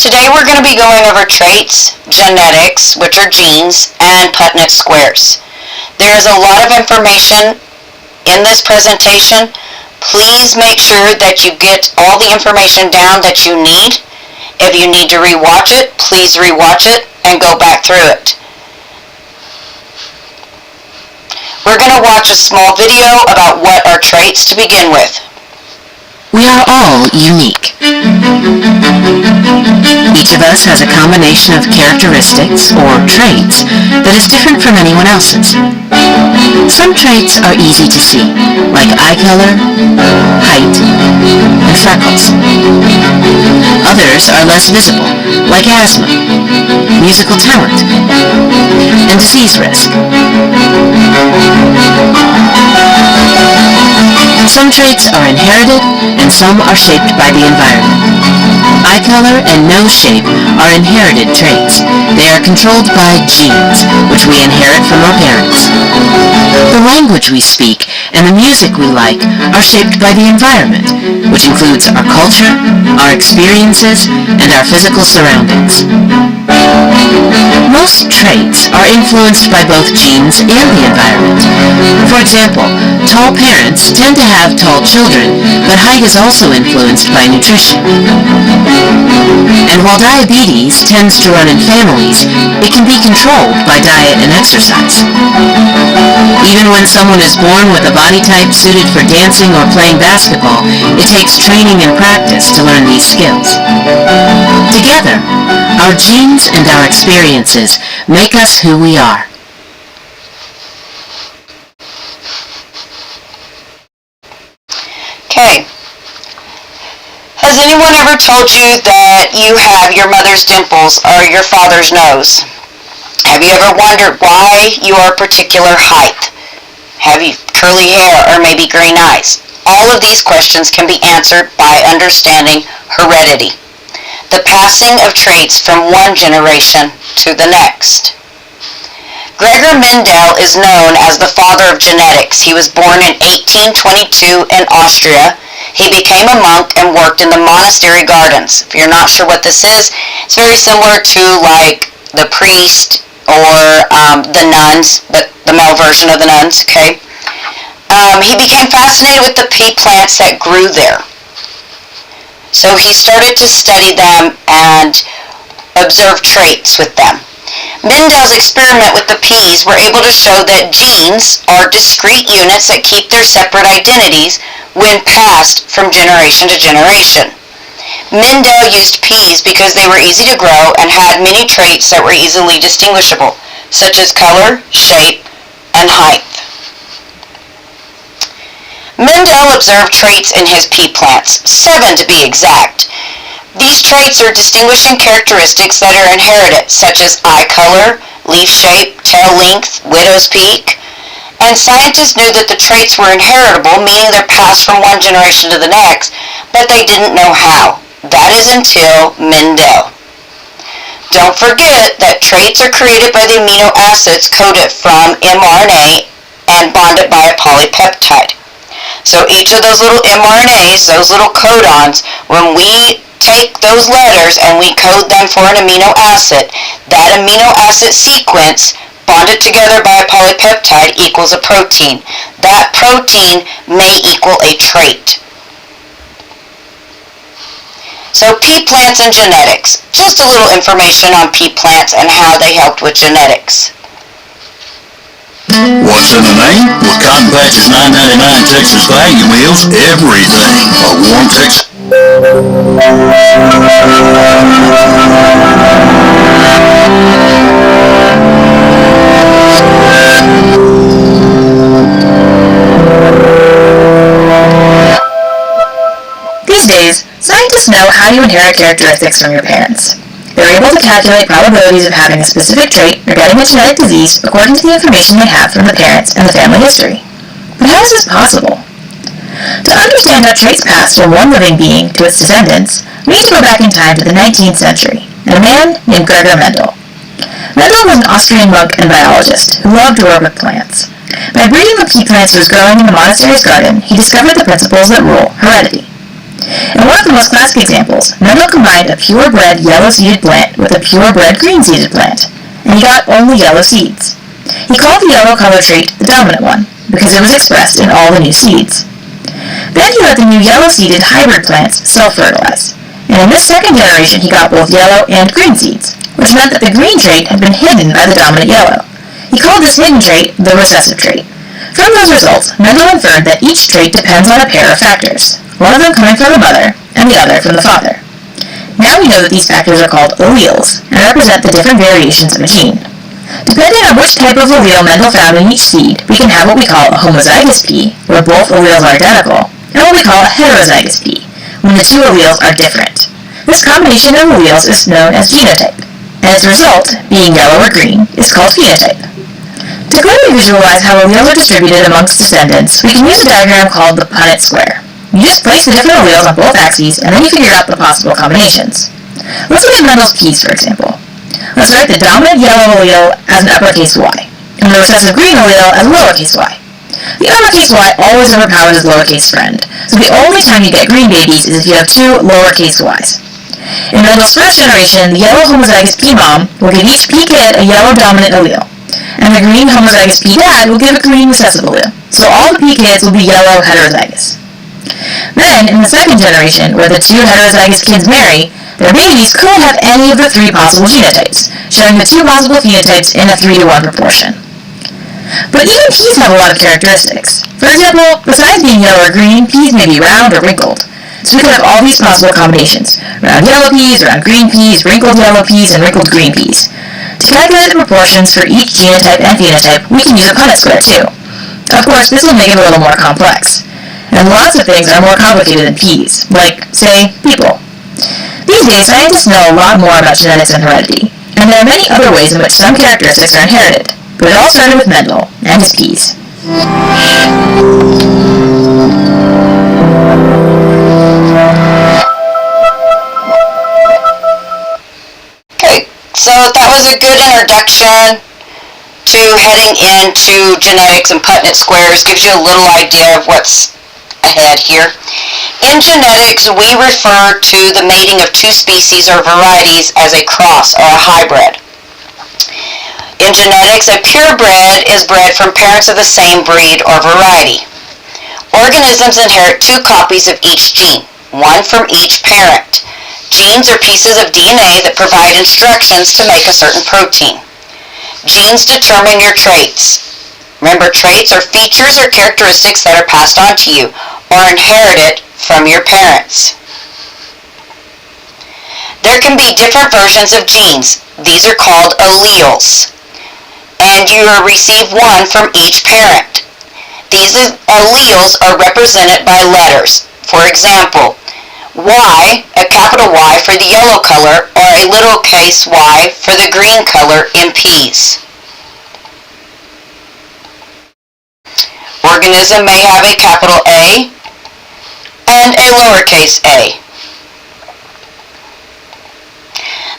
Today we're going to be going over traits, genetics, which are genes, and Punnett squares. There is a lot of information in this presentation. Please make sure that you get all the information down that you need. If you need to rewatch it, please rewatch it and go back through it. We're going to watch a small video about what are traits to begin with. We are all unique. Each of us has a combination of characteristics, or traits, that is different from anyone else's. Some traits are easy to see, like eye color, height, and freckles. Others are less visible, like asthma, musical talent, and disease risk. Some traits are inherited, and some are shaped by the environment. Eye color and nose shape are inherited traits. They are controlled by genes, which we inherit from our parents. The language we speak and the music we like are shaped by the environment, which includes our culture, our experiences, and our physical surroundings. Most traits are influenced by both genes and the environment. For example, tall parents tend to have tall children, but height is also influenced by nutrition. And while diabetes tends to run in families, it can be controlled by diet and exercise. Even when someone is born with a body type suited for dancing or playing basketball, it takes training and practice to learn these skills. Together, our genes and our experiences make us who we are. Okay. Has anyone ever told you that you have your mother's dimples or your father's nose? Have you ever wondered why you are a particular height? Have you curly hair or maybe green eyes? All of these questions can be answered by understanding heredity, the passing of traits from one generation to the next. Gregor Mendel is known as the father of genetics. He was born in 1822 in Austria. He became a monk and worked in the monastery gardens. If you're not sure what this is, it's very similar to like the priest or the nuns, the male version of the nuns, okay? He became fascinated with the pea plants that grew there. So he started to study them and observe traits with them. Mendel's experiment with the peas were able to show that genes are discrete units that keep their separate identities when passed from generation to generation. Mendel used peas because they were easy to grow and had many traits that were easily distinguishable, such as color, shape, and height. Mendel observed traits in his pea plants, 7 to be exact. These traits are distinguishing characteristics that are inherited, such as eye color, leaf shape, tail length, widow's peak. And scientists knew that the traits were inheritable, meaning they're passed from one generation to the next, but they didn't know how. That is until Mendel. Don't forget that traits are created by the amino acids coded from mRNA and bonded by a polypeptide. So each of those little mRNAs, those little codons, when we take those letters and we code them for an amino acid, that amino acid sequence bonded together by a polypeptide equals a protein. That protein may equal a trait. So pea plants and genetics. Just a little information on pea plants and how they helped with genetics. What's in the name? With Cotton Patch's $9.99 Texas value meals, everything. A warm Texas. These days, scientists know how you inherit characteristics from your parents. They're able to calculate probabilities of having a specific trait or getting a genetic disease according to the information they have from the parents and the family history. But how is this possible? To understand how traits pass from one living being to its descendants, we need to go back in time to the 19th century and a man named Gregor Mendel. Mendel was an Austrian monk and biologist who loved to work with plants. By breeding the pea plants he was growing in the monastery's garden, he discovered the principles that rule heredity. In one of the most classic examples, Mendel combined a purebred yellow-seeded plant with a purebred green-seeded plant, and he got only yellow seeds. He called the yellow color trait the dominant one, because it was expressed in all the new seeds. Then he let the new yellow-seeded hybrid plants self-fertilize, and in this second generation he got both yellow and green seeds, which meant that the green trait had been hidden by the dominant yellow. He called this hidden trait the recessive trait. From those results, Mendel inferred that each trait depends on a pair of factors, one of them coming from the mother and the other from the father. Now we know that these factors are called alleles and represent the different variations of a gene. Depending on which type of allele Mendel found in each seed, we can have what we call a homozygous P, where both alleles are identical, and what we call a heterozygous P, when the two alleles are different. This combination of alleles is known as genotype, and its result, being yellow or green, is called phenotype. To clearly visualize how alleles are distributed amongst descendants, we can use a diagram called the Punnett square. You just place the different alleles on both axes, and then you figure out the possible combinations. Let's look at Mendel's P's, for example. Let's write the dominant yellow allele as an uppercase Y, and the recessive green allele as a lowercase y. The uppercase y always overpowers its lowercase friend, so the only time you get green babies is if you have two lowercase y's. In Mendel's first generation, the yellow homozygous P mom will give each P kid a yellow dominant allele, and the green homozygous P dad will give a green recessive allele, so all the P kids will be yellow heterozygous. Then, in the second generation, where the two heterozygous kids marry, their babies could have any of the three possible genotypes, showing the two possible phenotypes in a 3-to-1 proportion. But even peas have a lot of characteristics. For example, besides being yellow or green, peas may be round or wrinkled. So we could have all these possible combinations: round yellow peas, round green peas, wrinkled yellow peas, and wrinkled green peas. To calculate the proportions for each genotype and phenotype, we can use a Punnett square too. Of course, this will make it a little more complex. And lots of things are more complicated than peas, like, say, people. These days, scientists know a lot more about genetics and heredity, and there are many other ways in which some characteristics are inherited, but it all started with Mendel and his peas. Okay, so that was a good introduction to heading into genetics and Punnett squares. Gives you a little idea of what's ahead here. In genetics, we refer to the mating of two species or varieties as a cross or a hybrid. In genetics, a purebred is bred from parents of the same breed or variety. Organisms inherit two copies of each gene, one from each parent. Genes are pieces of DNA that provide instructions to make a certain protein. Genes determine your traits. Remember, traits are features or characteristics that are passed on to you or inherited from your parents. There can be different versions of genes. These are called alleles, and you receive one from each parent. These alleles are represented by letters. For example, Y, a capital Y for the yellow color, or a lowercase y for the green color in peas. Organism may have a capital A and a lowercase a.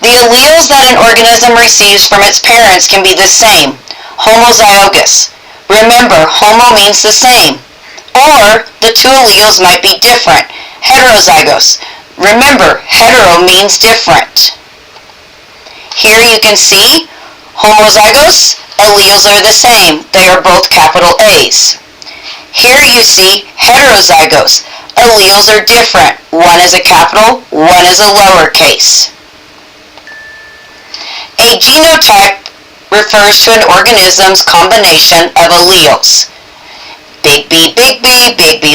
The alleles that an organism receives from its parents can be the same, homozygous. Remember, homo means the same. Or the two alleles might be different, heterozygous. Remember, hetero means different. Here you can see homozygous alleles are the same. They are both capital A's. Here you see heterozygous. Alleles are different. One is a capital, one is a lowercase. A genotype refers to an organism's combination of alleles. Big B,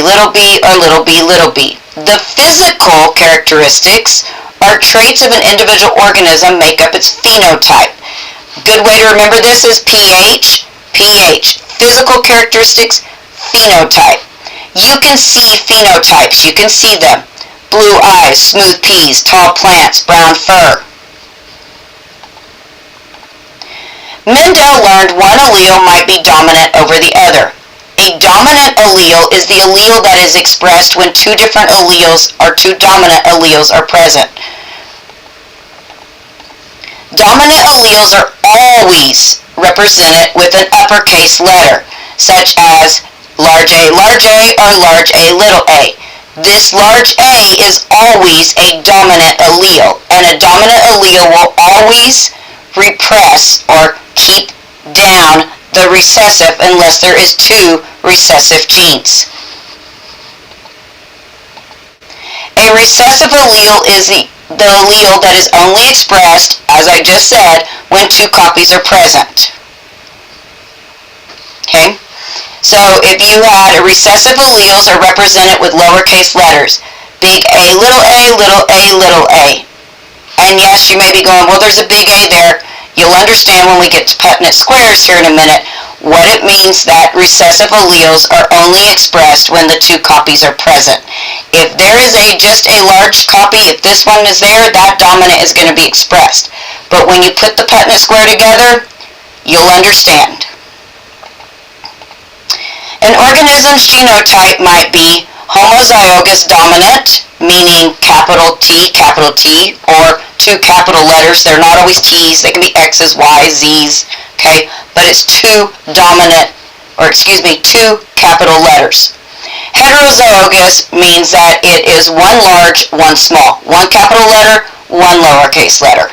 little b, or little b, little b. The physical characteristics or traits of an individual organism make up its phenotype. Good way to remember this is pH. Physical characteristics, phenotype. You can see phenotypes. You can see them. Blue eyes, smooth peas, tall plants, brown fur. Mendel learned one allele might be dominant over the other. A dominant allele is the allele that is expressed when two different alleles or two dominant alleles are present. Dominant alleles are always represented with an uppercase letter, such as large A or large A little a. This large A is always a dominant allele, and a dominant allele will always repress or keep down the recessive unless there is two recessive genes. A recessive allele is the allele that is only expressed, as I just said, when two copies are present. Okay? So if you had a recessive alleles are represented with lowercase letters, big A, little a, little a, little a. And yes, you may be going, well, there's a big A there. You'll understand when we get to Punnett squares here in a minute what it means that recessive alleles are only expressed when the two copies are present. If there is just a large copy, if this one is there, that dominant is going to be expressed. But when you put the Punnett square together, you'll understand. An organism's genotype might be homozygous dominant, meaning capital T, or two capital letters. They're not always T's. They can be X's, Y's, Z's, okay? But it's two capital letters. Heterozygous means that it is one large, one small. One capital letter, one lowercase letter.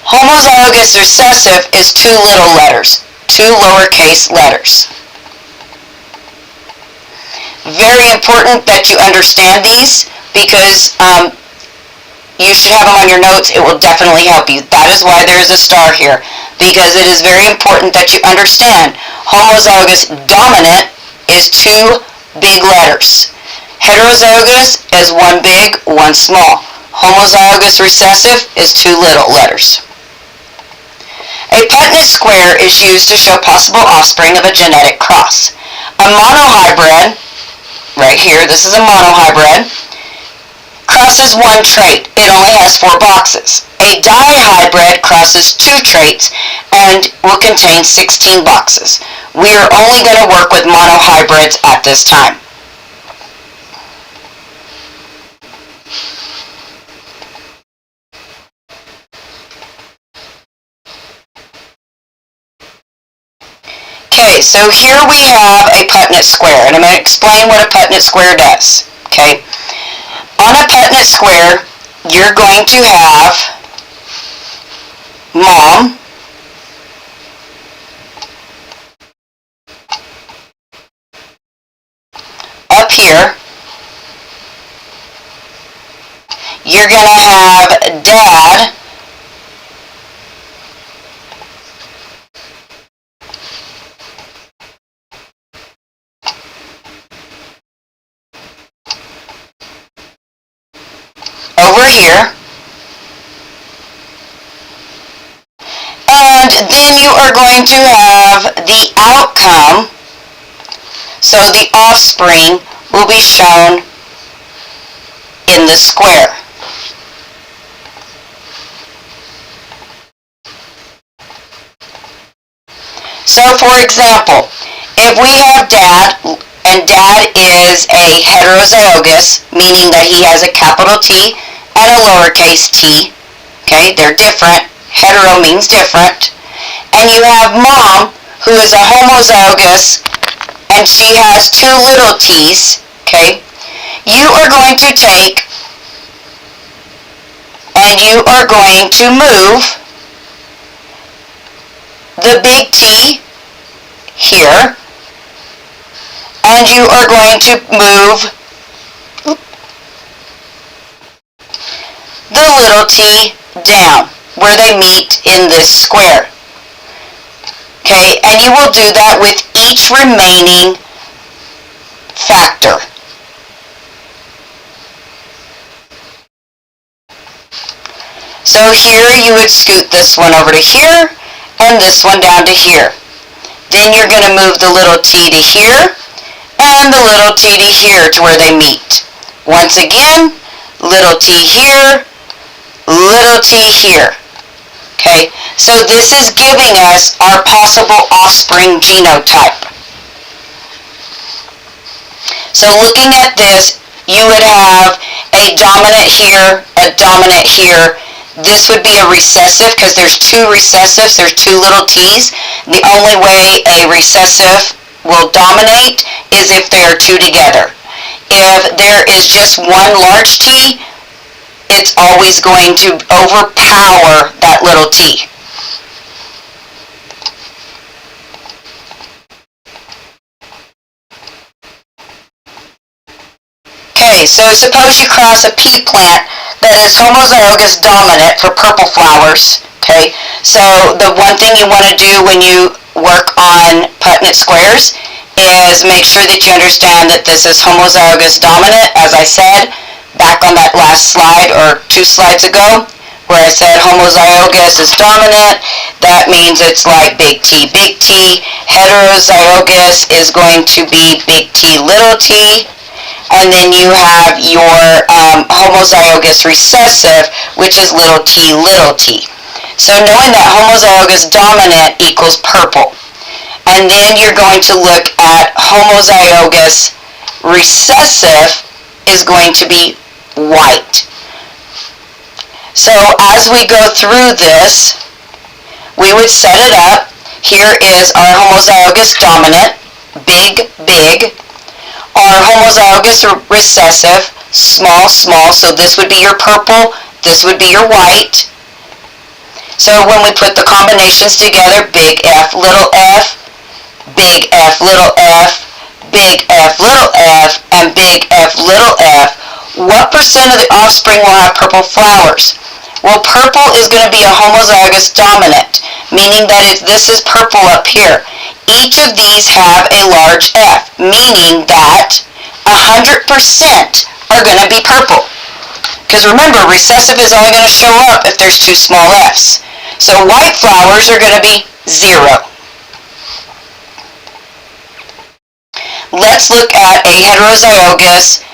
Homozygous recessive is two little letters, two lowercase letters. Very important that you understand these because you should have them on your notes. It will definitely help you. That is why there is a star here, because it is very important that you understand. Homozygous dominant is two big letters. Heterozygous is one big, one small. Homozygous recessive is two little letters. A Punnett square is used to show possible offspring of a genetic cross. A monohybrid, right here, this is a monohybrid, crosses one trait. It only has 4 boxes. A dihybrid crosses 2 traits and will contain 16 boxes. We are only going to work with monohybrids at this time. Okay, so here we have a Punnett square, and I'm going to explain what a Punnett square does. Okay, on a Punnett square, you're going to have mom, up here, you're going to have dad, over here, and then you are going to have the outcome, so the offspring will be shown in the square. So for example, if we have dad, and dad is a heterozygous, meaning that he has a capital T and a lowercase t, okay, they're different, hetero means different, and you have mom, who is a homozygous, and she has 2 little t's, okay, you are going to take, and you are going to move the big T here, and you are going to move the little t down where they meet in this square. Okay, and you will do that with each remaining factor. So here you would scoot this one over to here and this one down to here. Then you're going to move the little t to here and the little t to here to where they meet. Once again, little t here, little t here. Okay, so this is giving us our possible offspring genotype. So looking at this, you would have a dominant here, a dominant here. This would be a recessive because there's 2 recessives, there's 2 little t's. The only way a recessive will dominate is if they are 2 together. if there is just one large T, it's always going to overpower that little t. Okay, so suppose you cross a pea plant that is homozygous dominant for purple flowers. Okay, so the one thing you want to do when you work on Punnett squares is make sure that you understand that this is homozygous dominant, as I said back on that last slide or 2 slides ago, where I said homozygous is dominant. That means it's like big T, big T. Heterozygous is going to be big T, little t. And then you have your homozygous recessive, which is little t, little t. So knowing that homozygous dominant equals purple. And then you're going to look at homozygous recessive is going to be white. So as we go through this, we would set it up. Here is our homozygous dominant, big, big. Our homozygous recessive, small, small. So this would be your purple, this would be your white. So when we put the combinations together, big F, little f, big F, little f, big F, little f, and big F, little f, what percent of the offspring will have purple flowers? Well, purple is going to be a homozygous dominant, meaning that if this is purple up here, each of these have a large F, meaning that 100% are going to be purple. Because remember, recessive is only going to show up if there's 2 small F's. So white flowers are going to be 0. Let's look at a heterozygous.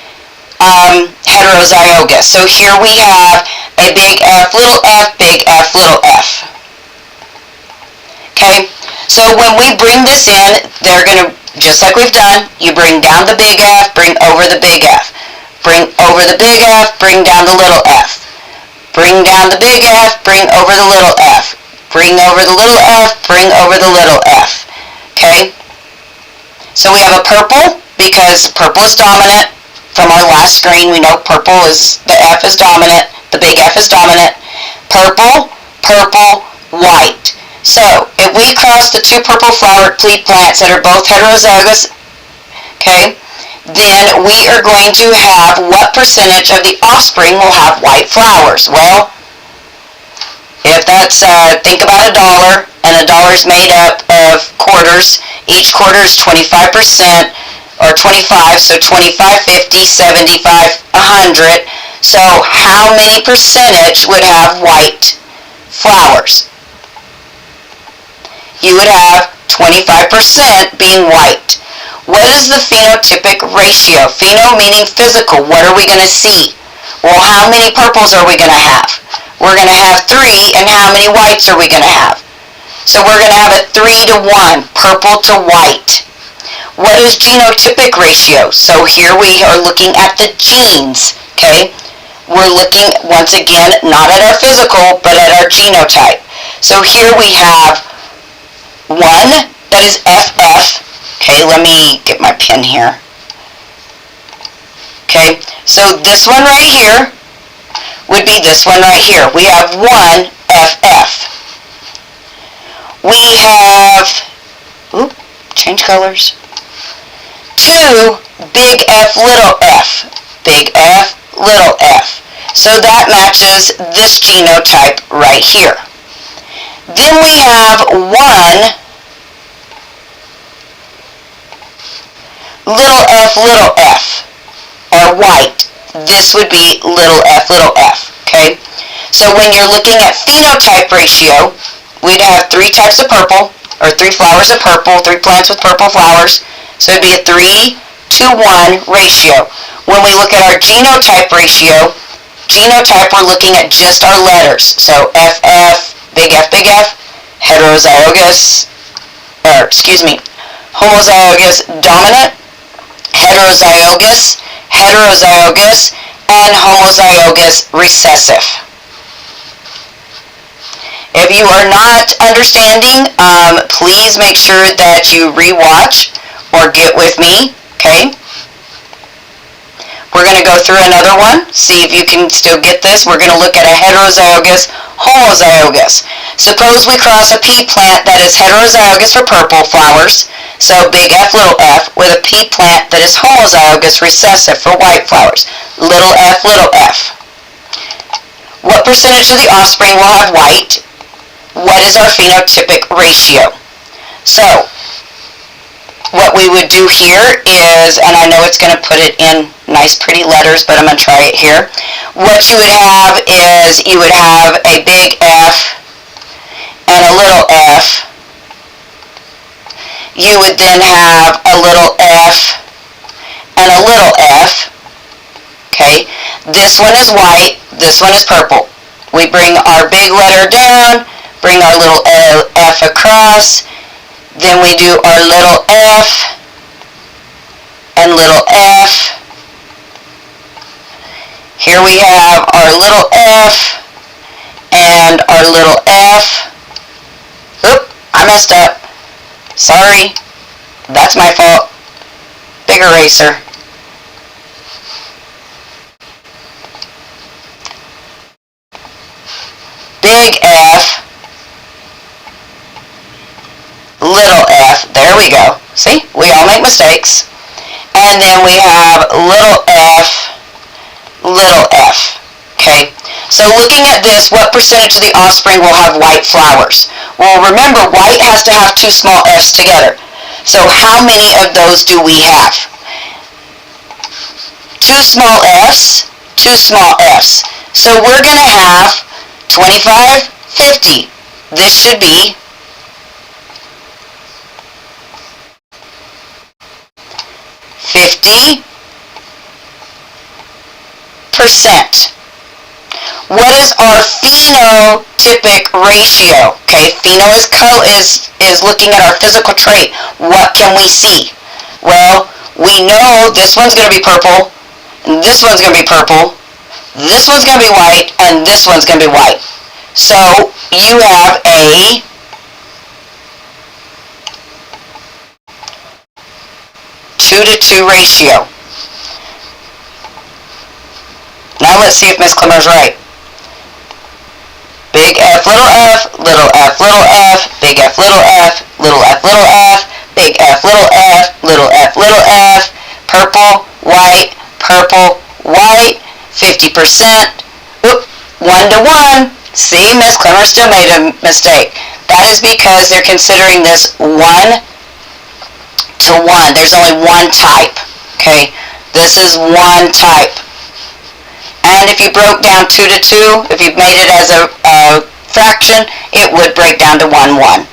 So here we have a big F, little f, big F, little f. Okay, so when we bring this in, they're going to, just like we've done, you bring down the big F, bring over the big F. Bring over the big F, bring down the little f. Bring down the big F, bring over the little f. Bring over the little f, bring over the little f. Okay, so we have a purple because purple is dominant. From our last screen, we know purple is, the F is dominant, the big F is dominant. Purple, purple, white. So, if we cross the 2 purple flowered pea plants that are both heterozygous, okay, then we are going to have what percentage of the offspring will have white flowers? Well, if that's, think about $1, and $1 is made up of quarters. Each quarter is 25%. Or 25, so 25, 50, 75, 100. So how many percentage would have white flowers? You would have 25% being white. What is the phenotypic ratio? Pheno meaning physical. What are we going to see? Well, how many purples are we going to have? We're going to have 3, and how many whites are we going to have? So we're going to have a 3-to-1, purple to white. What is genotypic ratio? So here we are looking at the genes, okay? We're looking, once again, not at our physical, but at our genotype. So here we have 1, that is FF. Okay, let me get my pen here. Okay, so this one right here would be this one right here. We have 1 FF. We have, change colors. 2 big F, little f. Big F, little f. So that matches this genotype right here. Then we have 1 little f, or white. This would be little f, okay? So when you're looking at phenotype ratio, we'd have 3 types of purple, or 3 flowers of purple, 3 plants with purple flowers. So it'd be a 3-to-1 ratio. When we look at our genotype ratio, genotype we're looking at just our letters. So FF, big F, heterozygous, homozygous dominant, heterozygous, and homozygous recessive. If you are not understanding, please make sure that you rewatch or get with me, okay? go through another one, see if you can still get this. We're going to look at a heterozygous, homozygous. Suppose we cross a pea plant that is heterozygous for purple flowers, so big F, little f, with a pea plant that is homozygous recessive for white flowers, little f, little f. What percentage of the offspring will have white? What is our phenotypic ratio? So, what we would do here is, and I know it's going to put it in nice pretty letters, but I'm going to try it here. What you would have is you would have a big F and a little f. You would then have a little f and a little f. Okay, this one is white, this one is purple. We bring our big letter down, bring our little f across, then we do our little f and little f. Here we have our little f and our little f. Oop, I messed up. Sorry, that's my fault. Big eraser. Big F, little f, there we go. See, we all make mistakes. And then we have little f, okay? So looking at this, what percentage of the offspring will have white flowers? Well, remember, white has to have two small f's together. So how many of those do we have? Two small f's, two small f's. So we're going to have 25, 50. This should be 50%. What is our phenotypic ratio? Okay, pheno is looking at our physical trait. What can we see? Well, we know this one's going to be purple, and this one's going to be purple, this one's going to be white, and this one's going to be white. So you have a 2-to-2 ratio. Now let's see if Miss Clemmer's right. Big F, little f, little f, little f, big F, little f, little f, little f, big F, little f, little f, little f, purple, white, 50%. Oop, 1-to-1. See, Miss Clemmer still made a mistake. That is because they're considering this 1-to-1. There's only one type. Okay, this is one type. And if you broke down 2-to-2, if you made it as a fraction, it would break down to 1-1.